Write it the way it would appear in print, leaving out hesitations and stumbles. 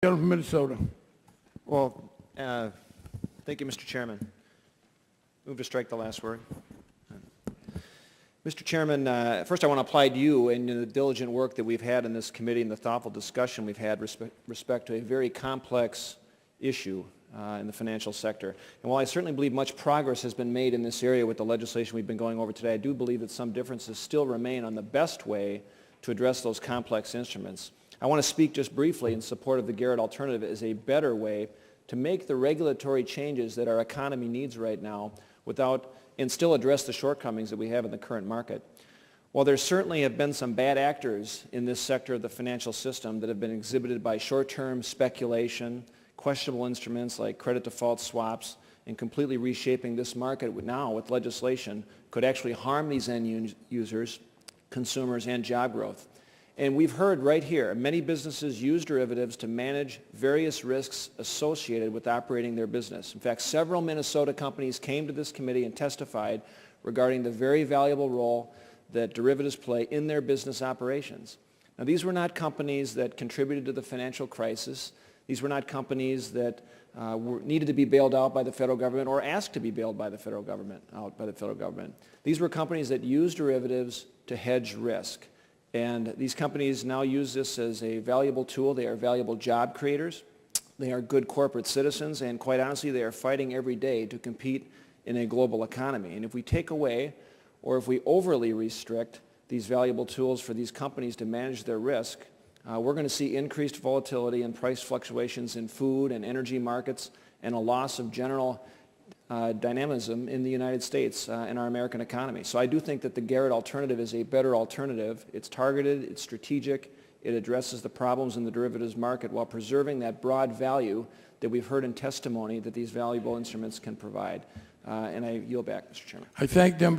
Gentleman from Minnesota. Well, thank you, Mr. Chairman. Move to strike the last word. Mr. Chairman, first I want to applaud you and the diligent work that we've had in this committee and the thoughtful discussion we've had respect to a very complex issue in the financial sector. And while I certainly believe much progress has been made in this area with the legislation we've been going over today, I do believe that some differences still remain on the best way to address those complex instruments. I want to speak just briefly in support of the Garrett alternative as a better way to make the regulatory changes that our economy needs right now and still address the shortcomings that we have in the current market. While there certainly have been some bad actors in this sector of the financial system that have been exhibited by short-term speculation, questionable instruments like credit default swaps, and completely reshaping this market now with legislation could actually harm these end users, consumers, and job growth. And we've heard right here, many businesses use derivatives to manage various risks associated with operating their business. In fact, several Minnesota companies came to this committee and testified regarding the very valuable role that derivatives play in their business operations. Now, these were not companies that contributed to the financial crisis. These were not companies that needed to be bailed out by the federal government or asked to be bailed by the federal government, These were companies that used derivatives to hedge risk. And these companies now use this as a valuable tool. They are valuable job creators. They are good corporate citizens. And quite honestly, they are fighting every day to compete in a global economy. And if we take away or if we overly restrict these valuable tools for these companies to manage their risk, we're going to see increased volatility and price fluctuations in food and energy markets and a loss of general dynamism in the United States and our American economy. So I do think that the Garrett alternative is a better alternative. It's targeted, it's strategic, it addresses the problems in the derivatives market while preserving that broad value that we've heard in testimony that these valuable instruments can provide. And I yield back, Mr. Chairman. I thank them.